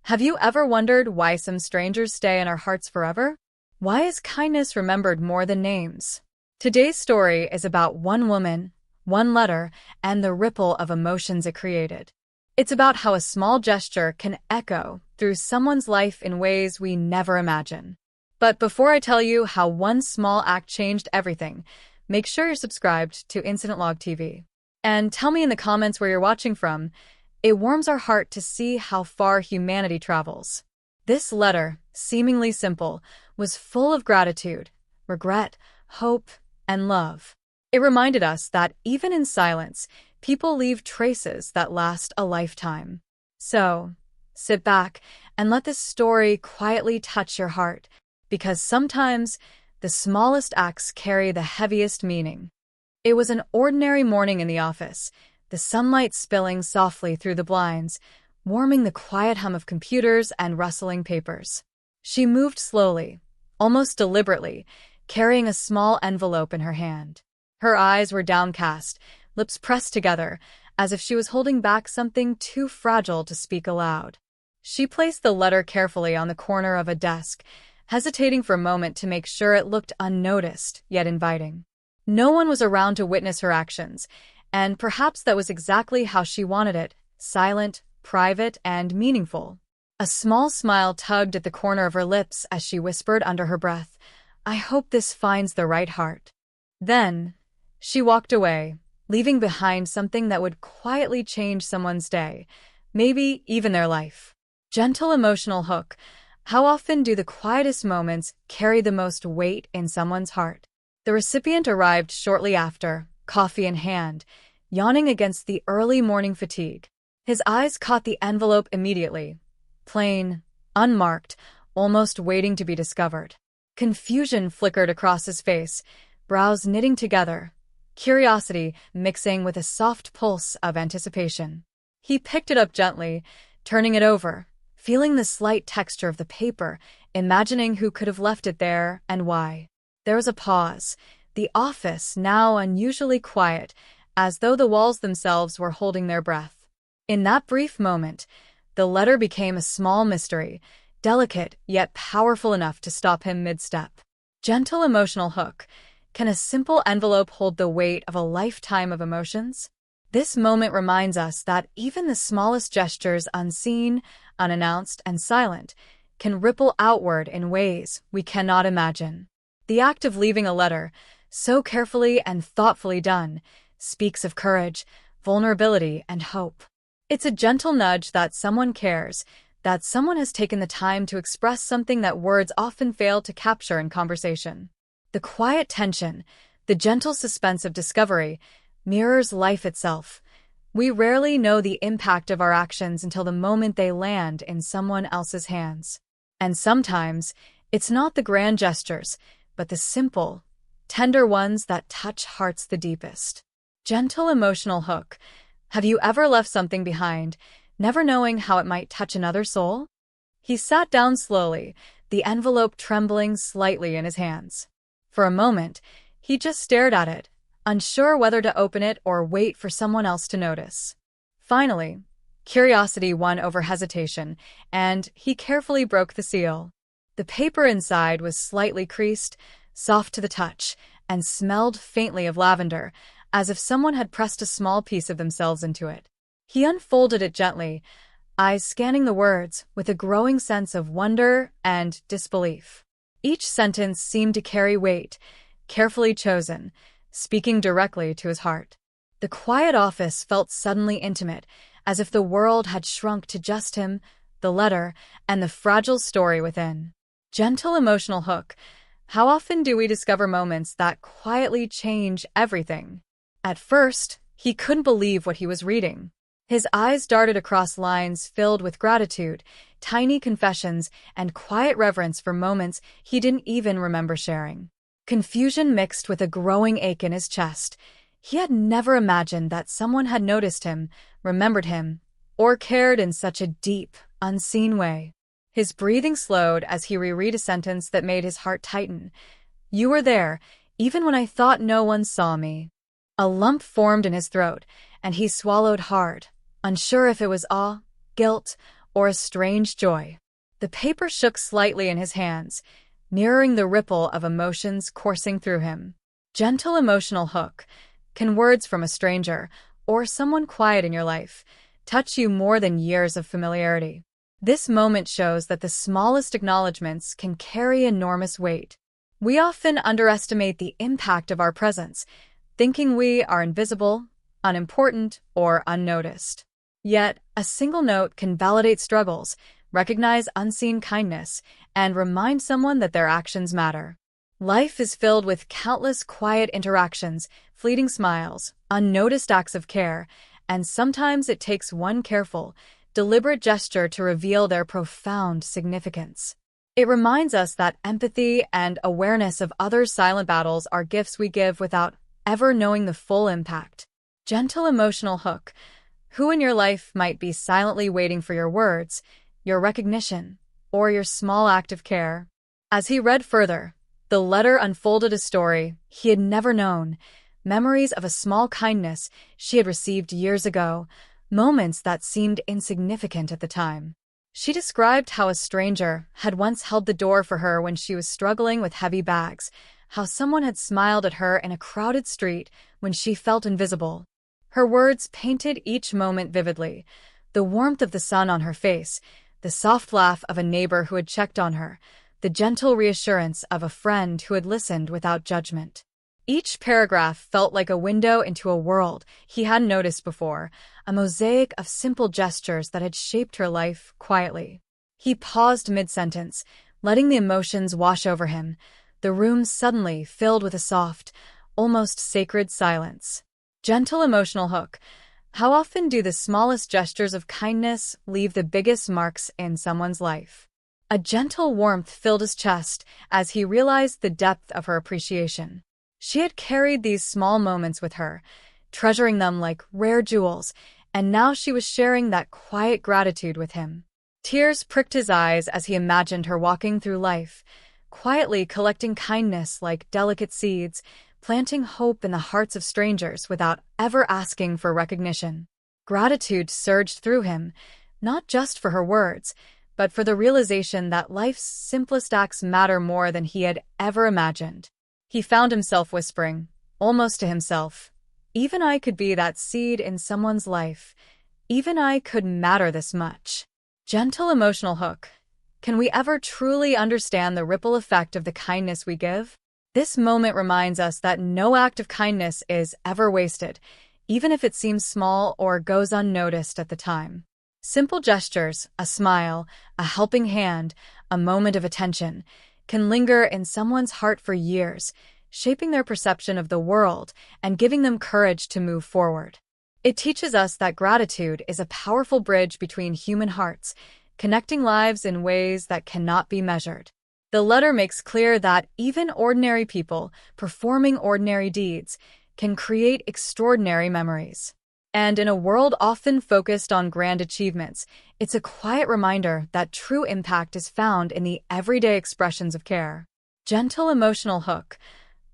Have you ever wondered why some strangers stay in our hearts forever? Why is kindness remembered more than names? Today's story is about one woman, one letter, and the ripple of emotions it created. It's about how a small gesture can echo through someone's life in ways we never imagine. But before I tell you how one small act changed everything, make sure you're subscribed to Incident Log TV. And tell me in the comments where you're watching from. It warms our heart to see how far humanity travels. This letter, seemingly simple, was full of gratitude, regret, hope, and love. It reminded us that even in silence, people leave traces that last a lifetime. So, sit back and let this story quietly touch your heart, because sometimes the smallest acts carry the heaviest meaning. It was an ordinary morning in the office, the sunlight spilling softly through the blinds, warming the quiet hum of computers and rustling papers. She moved slowly, almost deliberately, carrying a small envelope in her hand. Her eyes were downcast, lips pressed together, as if she was holding back something too fragile to speak aloud. She placed the letter carefully on the corner of a desk, hesitating for a moment to make sure it looked unnoticed, yet inviting. No one was around to witness her actions, and perhaps that was exactly how she wanted it, silent, private, and meaningful. A small smile tugged at the corner of her lips as she whispered under her breath, "I hope this finds the right heart." Then, she walked away, leaving behind something that would quietly change someone's day, maybe even their life. Gentle emotional hook. How often do the quietest moments carry the most weight in someone's heart? The recipient arrived shortly after, coffee in hand, yawning against the early morning fatigue. His eyes caught the envelope immediately. Plain, unmarked, almost waiting to be discovered. Confusion flickered across his face, brows knitting together, curiosity mixing with a soft pulse of anticipation. He picked it up gently, turning it over, feeling the slight texture of the paper, imagining who could have left it there and why. There was a pause, the office now unusually quiet, as though the walls themselves were holding their breath. In that brief moment, the letter became a small mystery, delicate yet powerful enough to stop him mid-step. Gentle emotional hook. Can a simple envelope hold the weight of a lifetime of emotions? This moment reminds us that even the smallest gestures, unseen, unannounced, and silent, can ripple outward in ways we cannot imagine. The act of leaving a letter, so carefully and thoughtfully done, speaks of courage, vulnerability, and hope. It's a gentle nudge that someone cares, that someone has taken the time to express something that words often fail to capture in conversation. The quiet tension, the gentle suspense of discovery, mirrors life itself. We rarely know the impact of our actions until the moment they land in someone else's hands. And sometimes, it's not the grand gestures, but the simple, tender ones that touch hearts the deepest. Gentle emotional hook. Have you ever left something behind, never knowing how it might touch another soul? He sat down slowly, the envelope trembling slightly in his hands. For a moment, he just stared at it, unsure whether to open it or wait for someone else to notice. Finally, curiosity won over hesitation, and he carefully broke the seal. The paper inside was slightly creased, soft to the touch, and smelled faintly of lavender, as if someone had pressed a small piece of themselves into it. He unfolded it gently, eyes scanning the words with a growing sense of wonder and disbelief. Each sentence seemed to carry weight, carefully chosen, speaking directly to his heart. The quiet office felt suddenly intimate, as if the world had shrunk to just him, the letter, and the fragile story within. Gentle emotional hook. How often do we discover moments that quietly change everything? At first, he couldn't believe what he was reading. His eyes darted across lines filled with gratitude, tiny confessions, and quiet reverence for moments he didn't even remember sharing. Confusion mixed with a growing ache in his chest. He had never imagined that someone had noticed him, remembered him, or cared in such a deep, unseen way. His breathing slowed as he reread a sentence that made his heart tighten. "You were there, even when I thought no one saw me." A lump formed in his throat, and he swallowed hard, unsure if it was awe, guilt, or a strange joy. The paper shook slightly in his hands, mirroring the ripple of emotions coursing through him. Gentle emotional hook. Can words from a stranger, or someone quiet in your life, touch you more than years of familiarity? This moment shows that the smallest acknowledgments can carry enormous weight. We often underestimate the impact of our presence, thinking we are invisible, unimportant, or unnoticed. Yet, a single note can validate struggles, recognize unseen kindness, and remind someone that their actions matter. Life is filled with countless quiet interactions, fleeting smiles, unnoticed acts of care, and sometimes it takes one careful, deliberate gesture to reveal their profound significance. It reminds us that empathy and awareness of others' silent battles are gifts we give without ever knowing the full impact. Gentle emotional hook. Who in your life might be silently waiting for your words, your recognition, or your small act of care? As he read further, the letter unfolded a story he had never known, memories of a small kindness she had received years ago, moments that seemed insignificant at the time. She described how a stranger had once held the door for her when she was struggling with heavy bags, how someone had smiled at her in a crowded street when she felt invisible. Her words painted each moment vividly: the warmth of the sun on her face, the soft laugh of a neighbor who had checked on her, the gentle reassurance of a friend who had listened without judgment. Each paragraph felt like a window into a world he hadn't noticed before, a mosaic of simple gestures that had shaped her life quietly. He paused mid-sentence, letting the emotions wash over him, the room suddenly filled with a soft, almost sacred silence. Gentle emotional hook. How often do the smallest gestures of kindness leave the biggest marks in someone's life? A gentle warmth filled his chest as he realized the depth of her appreciation. She had carried these small moments with her, treasuring them like rare jewels, and now she was sharing that quiet gratitude with him. Tears pricked his eyes as he imagined her walking through life, quietly collecting kindness like delicate seeds, planting hope in the hearts of strangers without ever asking for recognition. Gratitude surged through him, not just for her words, but for the realization that life's simplest acts matter more than he had ever imagined. He found himself whispering, almost to himself, "Even I could be that seed in someone's life. Even I could matter this much." Gentle emotional hook. Can we ever truly understand the ripple effect of the kindness we give? This moment reminds us that no act of kindness is ever wasted, even if it seems small or goes unnoticed at the time. Simple gestures, a smile, a helping hand, a moment of attention, can linger in someone's heart for years, shaping their perception of the world and giving them courage to move forward. It teaches us that gratitude is a powerful bridge between human hearts, connecting lives in ways that cannot be measured. The letter makes clear that even ordinary people performing ordinary deeds can create extraordinary memories. And in a world often focused on grand achievements, it's a quiet reminder that true impact is found in the everyday expressions of care. Gentle emotional hook.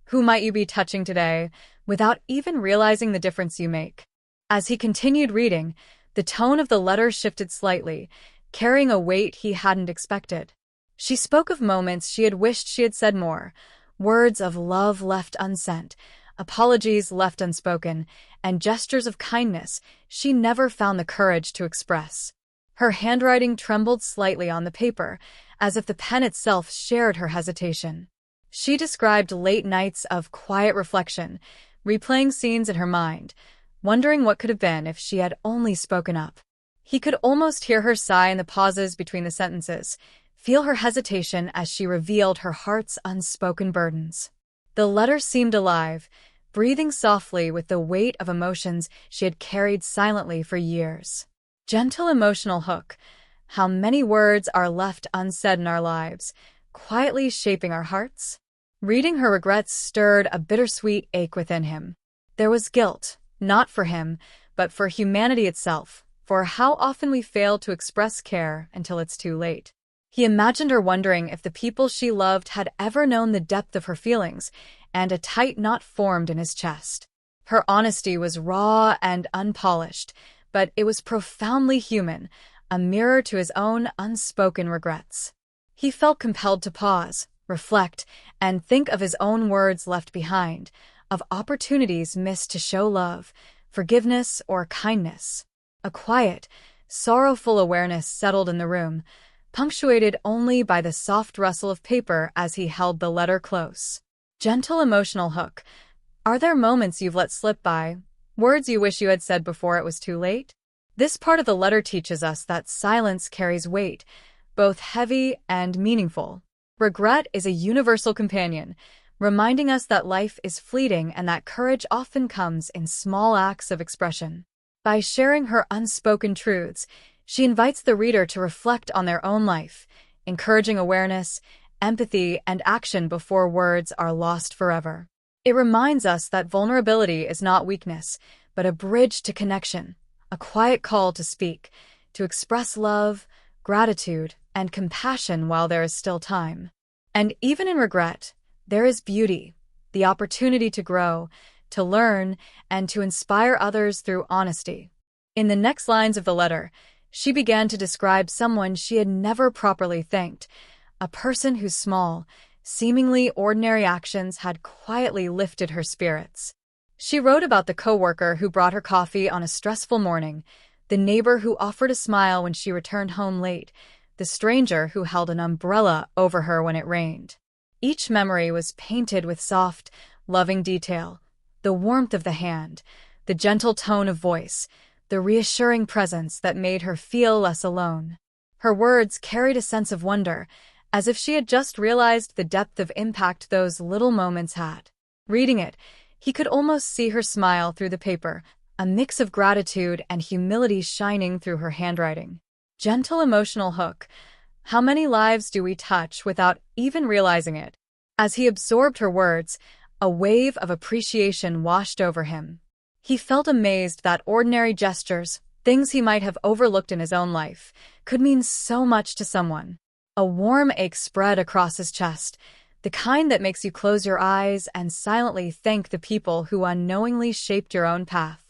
Who might you be touching today without even realizing the difference you make? As he continued reading, the tone of the letter shifted slightly, carrying a weight he hadn't expected. She spoke of moments she had wished she had said more, words of love left unsent, apologies left unspoken, and gestures of kindness she never found the courage to express. Her handwriting trembled slightly on the paper, as if the pen itself shared her hesitation. She described late nights of quiet reflection, replaying scenes in her mind, wondering what could have been if she had only spoken up. He could almost hear her sigh in the pauses between the sentences, feel her hesitation as she revealed her heart's unspoken burdens. The letter seemed alive, breathing softly with the weight of emotions she had carried silently for years. Gentle emotional hook. How many words are left unsaid in our lives, quietly shaping our hearts? Reading her regrets stirred a bittersweet ache within him. There was guilt, not for him, but for humanity itself, for how often we fail to express care until it's too late. He imagined her wondering if the people she loved had ever known the depth of her feelings, and a tight knot formed in his chest. Her honesty was raw and unpolished, but it was profoundly human, a mirror to his own unspoken regrets. He felt compelled to pause, reflect, and think of his own words left behind, of opportunities missed to show love, forgiveness, or kindness. A quiet, sorrowful awareness settled in the room, punctuated only by the soft rustle of paper as he held the letter close. Gentle emotional hook. Are there moments you've let slip by, words you wish you had said before it was too late? This part of the letter teaches us that silence carries weight, both heavy and meaningful. Regret is a universal companion, reminding us that life is fleeting and that courage often comes in small acts of expression. By sharing her unspoken truths, she invites the reader to reflect on their own life, encouraging awareness, empathy, and action before words are lost forever. It reminds us that vulnerability is not weakness, but a bridge to connection, a quiet call to speak, to express love, gratitude, and compassion while there is still time. And even in regret, there is beauty, the opportunity to grow, to learn, and to inspire others through honesty. In the next lines of the letter, she began to describe someone she had never properly thanked, a person whose small, seemingly ordinary actions had quietly lifted her spirits. She wrote about the coworker who brought her coffee on a stressful morning, the neighbor who offered a smile when she returned home late, the stranger who held an umbrella over her when it rained. Each memory was painted with soft, loving detail, the warmth of the hand, the gentle tone of voice, the reassuring presence that made her feel less alone. Her words carried a sense of wonder, as if she had just realized the depth of impact those little moments had. Reading it, he could almost see her smile through the paper, a mix of gratitude and humility shining through her handwriting. Gentle emotional hook. How many lives do we touch without even realizing it? As he absorbed her words, a wave of appreciation washed over him. He felt amazed that ordinary gestures, things he might have overlooked in his own life, could mean so much to someone. A warm ache spread across his chest, the kind that makes you close your eyes and silently thank the people who unknowingly shaped your own path.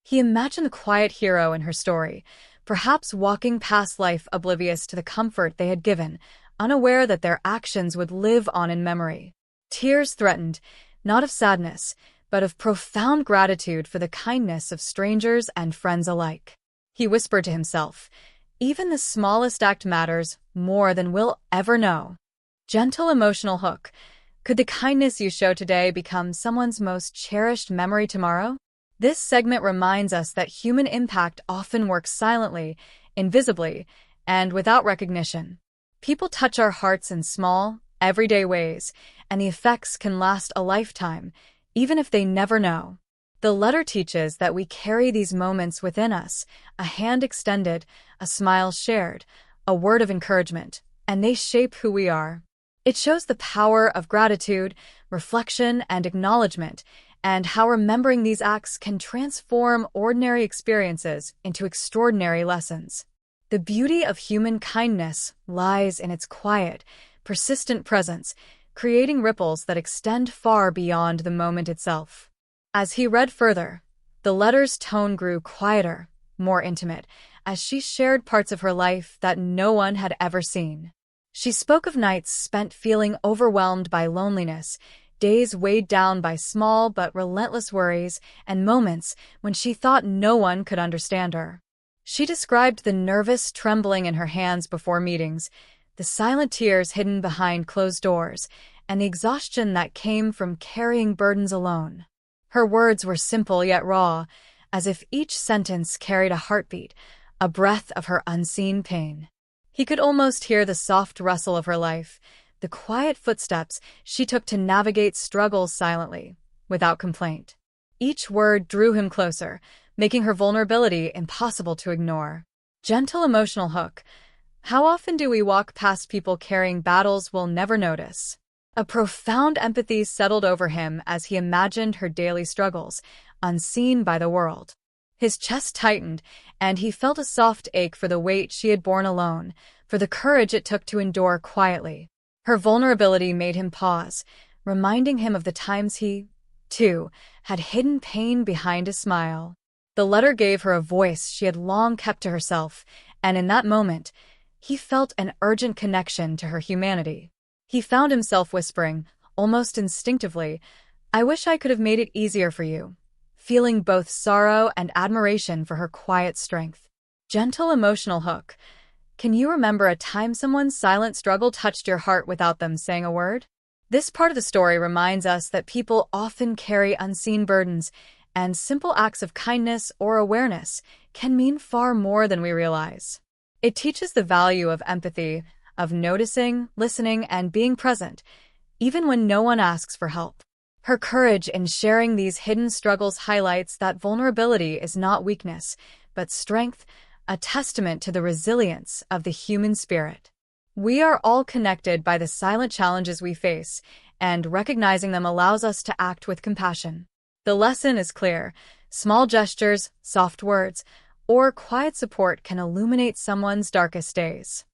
He imagined the quiet hero in her story, perhaps walking past life oblivious to the comfort they had given, unaware that their actions would live on in memory. Tears threatened, not of sadness, but of profound gratitude for the kindness of strangers and friends alike. He whispered to himself, "Even the smallest act matters more than we'll ever know." Gentle emotional hook. Could the kindness you show today become someone's most cherished memory tomorrow? This segment reminds us that human impact often works silently, invisibly, and without recognition. People touch our hearts in small, everyday ways, and the effects can last a lifetime, even if they never know. The letter teaches that we carry these moments within us, a hand extended, a smile shared, a word of encouragement, and they shape who we are. It shows the power of gratitude, reflection, and acknowledgement, and how remembering these acts can transform ordinary experiences into extraordinary lessons. The beauty of human kindness lies in its quiet, persistent presence, creating ripples that extend far beyond the moment itself. As he read further, the letter's tone grew quieter, more intimate, as she shared parts of her life that no one had ever seen. She spoke of nights spent feeling overwhelmed by loneliness, days weighed down by small but relentless worries, and moments when she thought no one could understand her. She described the nervous trembling in her hands before meetings, the silent tears hidden behind closed doors, and the exhaustion that came from carrying burdens alone. Her words were simple yet raw, as if each sentence carried a heartbeat, a breath of her unseen pain. He could almost hear the soft rustle of her life, the quiet footsteps she took to navigate struggles silently, without complaint. Each word drew him closer, making her vulnerability impossible to ignore. Gentle emotional hook. How often do we walk past people carrying battles we'll never notice? A profound empathy settled over him as he imagined her daily struggles, unseen by the world. His chest tightened, and he felt a soft ache for the weight she had borne alone, for the courage it took to endure quietly. Her vulnerability made him pause, reminding him of the times he, too, had hidden pain behind a smile. The letter gave her a voice she had long kept to herself, and in that moment, he felt an urgent connection to her humanity. He found himself whispering, almost instinctively, "I wish I could have made it easier for you," feeling both sorrow and admiration for her quiet strength. Gentle emotional hook. Can you remember a time someone's silent struggle touched your heart without them saying a word? This part of the story reminds us that people often carry unseen burdens, and simple acts of kindness or awareness can mean far more than we realize. It teaches the value of empathy, of noticing, listening, and being present, even when no one asks for help. Her courage in sharing these hidden struggles highlights that vulnerability is not weakness, but strength, a testament to the resilience of the human spirit. We are all connected by the silent challenges we face, and recognizing them allows us to act with compassion. The lesson is clear. Small gestures, soft words, or quiet support can illuminate someone's darkest days.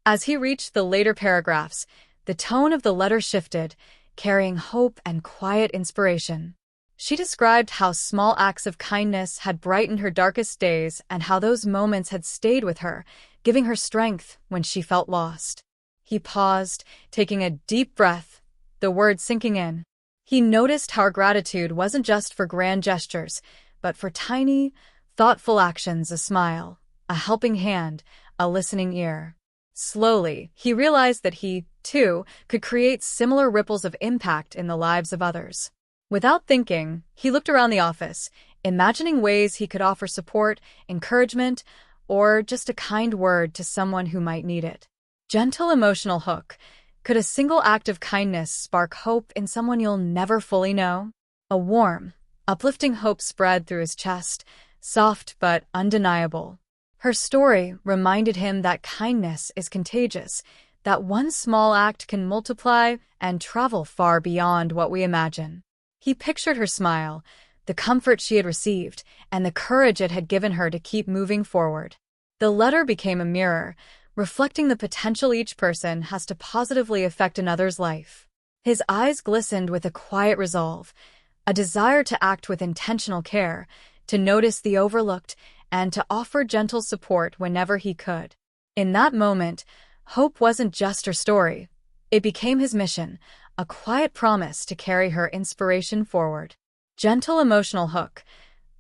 As he reached the later paragraphs, the tone of the letter shifted, carrying hope and quiet inspiration. She described how small acts of kindness had brightened her darkest days and how those moments had stayed with her, giving her strength when she felt lost. He paused, taking a deep breath, the words sinking in. He noticed how her gratitude wasn't just for grand gestures, but for tiny, thoughtful actions, a smile, a helping hand, a listening ear. Slowly, he realized that he, too, could create similar ripples of impact in the lives of others. Without thinking, he looked around the office, imagining ways he could offer support, encouragement, or just a kind word to someone who might need it. Gentle emotional hook. Could a single act of kindness spark hope in someone you'll never fully know? A warm, uplifting hope spread through his chest, soft but undeniable. Her story reminded him that kindness is contagious, that one small act can multiply and travel far beyond what we imagine. He pictured her smile, the comfort she had received, and the courage it had given her to keep moving forward. The letter became a mirror, reflecting the potential each person has to positively affect another's life. His eyes glistened with a quiet resolve, a desire to act with intentional care, to notice the overlooked, and to offer gentle support whenever he could. In that moment, hope wasn't just her story. It became his mission, a quiet promise to carry her inspiration forward. Gentle emotional hook.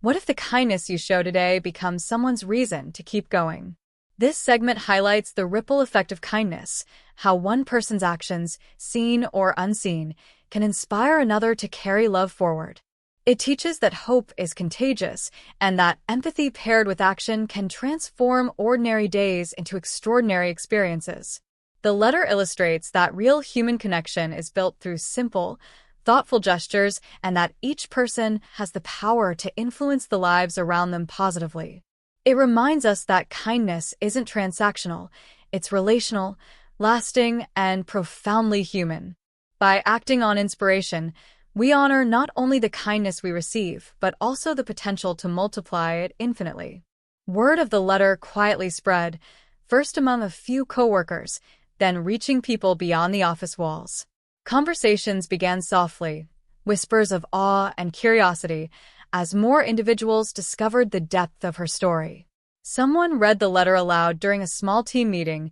What if the kindness you show today becomes someone's reason to keep going? This segment highlights the ripple effect of kindness, how one person's actions, seen or unseen, can inspire another to carry love forward. It teaches that hope is contagious and that empathy paired with action can transform ordinary days into extraordinary experiences. The letter illustrates that real human connection is built through simple, thoughtful gestures and that each person has the power to influence the lives around them positively. It reminds us that kindness isn't transactional, it's relational, lasting, and profoundly human. By acting on inspiration, we honor not only the kindness we receive, but also the potential to multiply it infinitely. Word of the letter quietly spread, first among a few coworkers, then reaching people beyond the office walls. Conversations began softly, whispers of awe and curiosity, as more individuals discovered the depth of her story. Someone read the letter aloud during a small team meeting,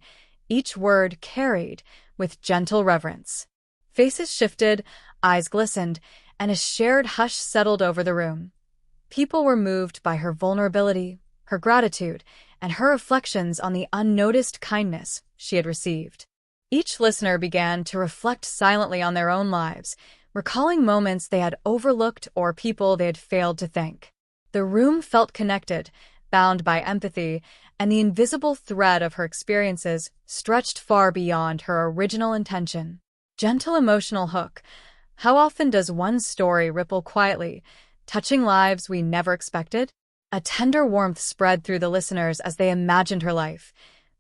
each word carried with gentle reverence. Faces shifted, eyes glistened, and a shared hush settled over the room. People were moved by her vulnerability, her gratitude, and her reflections on the unnoticed kindness she had received. Each listener began to reflect silently on their own lives, recalling moments they had overlooked or people they had failed to thank. The room felt connected, bound by empathy, and the invisible thread of her experiences stretched far beyond her original intention. Gentle emotional hook. How often does one story ripple quietly, touching lives we never expected? A tender warmth spread through the listeners as they imagined her life,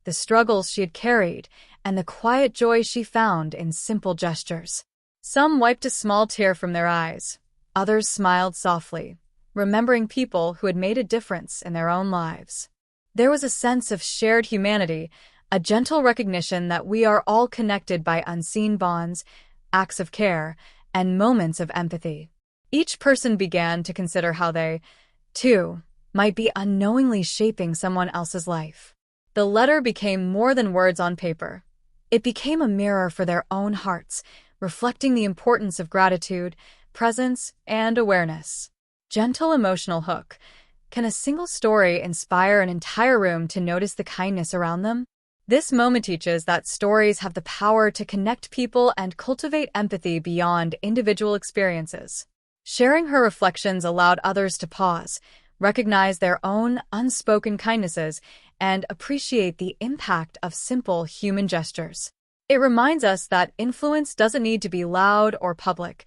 the struggles she had carried, and the quiet joy she found in simple gestures. Some wiped a small tear from their eyes. Others smiled softly, remembering people who had made a difference in their own lives. There was a sense of shared humanity, a gentle recognition that we are all connected by unseen bonds, acts of care, and moments of empathy. Each person began to consider how they, too, might be unknowingly shaping someone else's life. The letter became more than words on paper. It became a mirror for their own hearts, reflecting the importance of gratitude, presence, and awareness. Gentle emotional hook. Can a single story inspire an entire room to notice the kindness around them? This moment teaches that stories have the power to connect people and cultivate empathy beyond individual experiences. Sharing her reflections allowed others to pause, recognize their own unspoken kindnesses, and appreciate the impact of simple human gestures. It reminds us that influence doesn't need to be loud or public.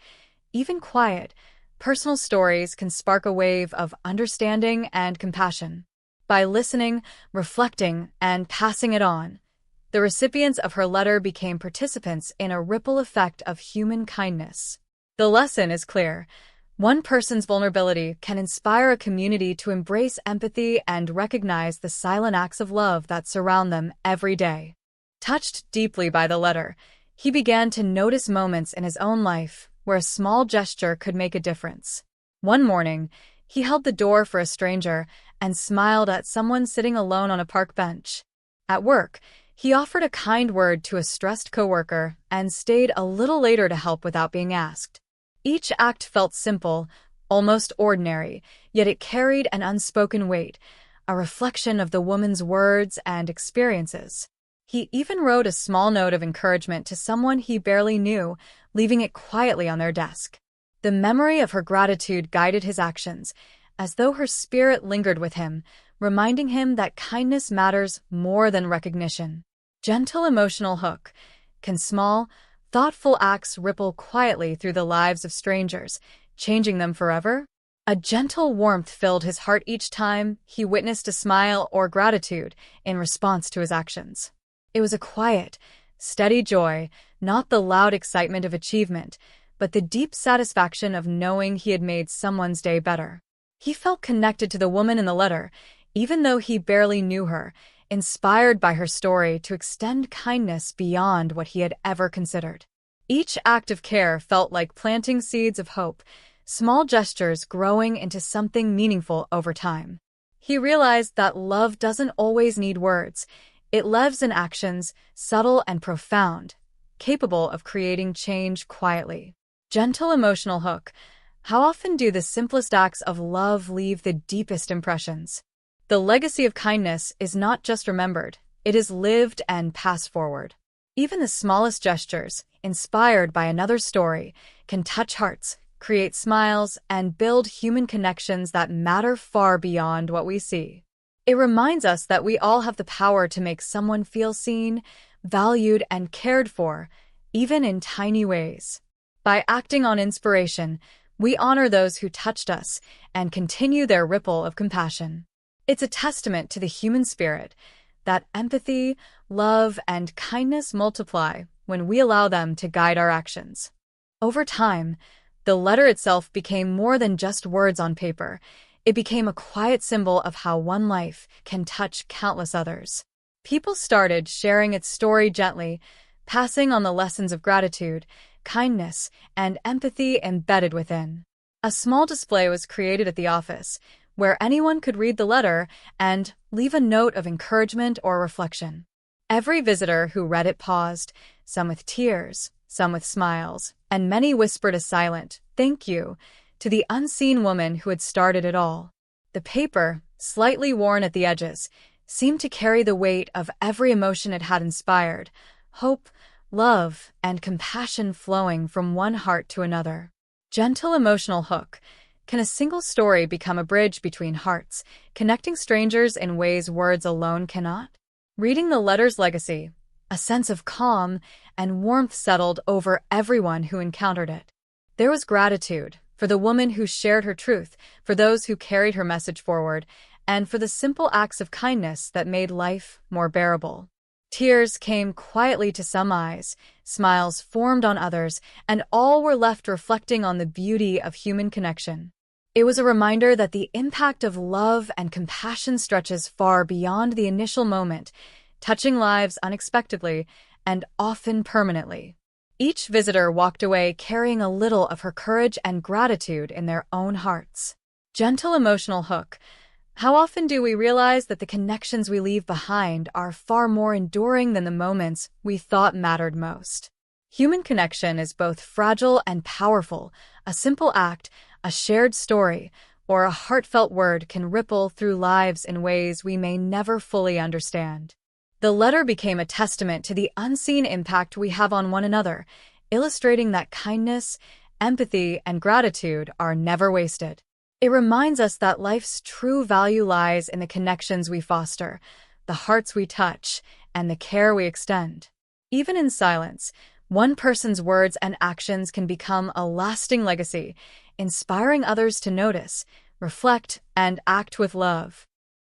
Even quiet, personal stories can spark a wave of understanding and compassion. By listening, reflecting, and passing it on, the recipients of her letter became participants in a ripple effect of human kindness. The lesson is clear. One person's vulnerability can inspire a community to embrace empathy and recognize the silent acts of love that surround them every day. Touched deeply by the letter, he began to notice moments in his own life where a small gesture could make a difference. One morning, he held the door for a stranger and smiled at someone sitting alone on a park bench. At work, he offered a kind word to a stressed coworker and stayed a little later to help without being asked. Each act felt simple, almost ordinary, yet it carried an unspoken weight, a reflection of the woman's words and experiences. He even wrote a small note of encouragement to someone he barely knew, leaving it quietly on their desk. The memory of her gratitude guided his actions, as though her spirit lingered with him, reminding him that kindness matters more than recognition. Gentle emotional hook. Can small, thoughtful acts ripple quietly through the lives of strangers, changing them forever? A gentle warmth filled his heart each time he witnessed a smile or gratitude in response to his actions. It was a quiet, steady joy, not the loud excitement of achievement, but the deep satisfaction of knowing he had made someone's day better. He felt connected to the woman in the letter, even though he barely knew her, inspired by her story to extend kindness beyond what he had ever considered. Each act of care felt like planting seeds of hope, small gestures growing into something meaningful over time. He realized that love doesn't always need words. It lives in actions, subtle and profound, capable of creating change quietly. Gentle emotional hook. How often do the simplest acts of love leave the deepest impressions? The legacy of kindness is not just remembered, it is lived and passed forward. Even the smallest gestures, inspired by another story, can touch hearts, create smiles, and build human connections that matter far beyond what we see. It reminds us that we all have the power to make someone feel seen, valued, and cared for, even in tiny ways. By acting on inspiration, we honor those who touched us and continue their ripple of compassion. It's a testament to the human spirit that empathy, love, and kindness multiply when we allow them to guide our actions. Over time, the letter itself became more than just words on paper. It became a quiet symbol of how one life can touch countless others. People started sharing its story gently, passing on the lessons of gratitude, kindness, and empathy embedded within. A small display was created at the office, where anyone could read the letter and leave a note of encouragement or reflection. Every visitor who read it paused, some with tears, some with smiles, and many whispered a silent "thank you" to the unseen woman who had started it all. The paper, slightly worn at the edges, seemed to carry the weight of every emotion it had inspired, hope, love, and compassion flowing from one heart to another. Gentle emotional hook. Can a single story become a bridge between hearts, connecting strangers in ways words alone cannot? Reading the letter's legacy, a sense of calm and warmth settled over everyone who encountered it. There was gratitude for the woman who shared her truth, for those who carried her message forward, and for the simple acts of kindness that made life more bearable. Tears came quietly to some eyes, smiles formed on others, and all were left reflecting on the beauty of human connection. It was a reminder that the impact of love and compassion stretches far beyond the initial moment, touching lives unexpectedly and often permanently. Each visitor walked away carrying a little of her courage and gratitude in their own hearts. Gentle emotional hook. How often do we realize that the connections we leave behind are far more enduring than the moments we thought mattered most? Human connection is both fragile and powerful. A simple act, a shared story, or a heartfelt word can ripple through lives in ways we may never fully understand. The letter became a testament to the unseen impact we have on one another, illustrating that kindness, empathy, and gratitude are never wasted. It reminds us that life's true value lies in the connections we foster, the hearts we touch, and the care we extend. Even in silence, one person's words and actions can become a lasting legacy, inspiring others to notice, reflect, and act with love.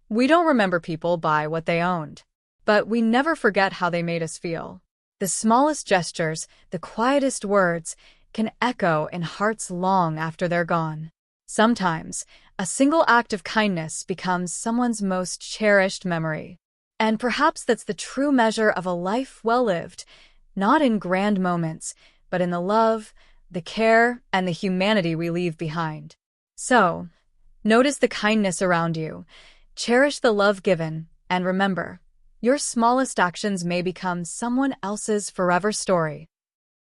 We don't remember people by what they owned, but we never forget how they made us feel. The smallest gestures, the quietest words, can echo in hearts long after they're gone. Sometimes, a single act of kindness becomes someone's most cherished memory. And perhaps that's the true measure of a life well lived, not in grand moments, but in the love, the care, and the humanity we leave behind. So, notice the kindness around you, cherish the love given, and remember, your smallest actions may become someone else's forever story.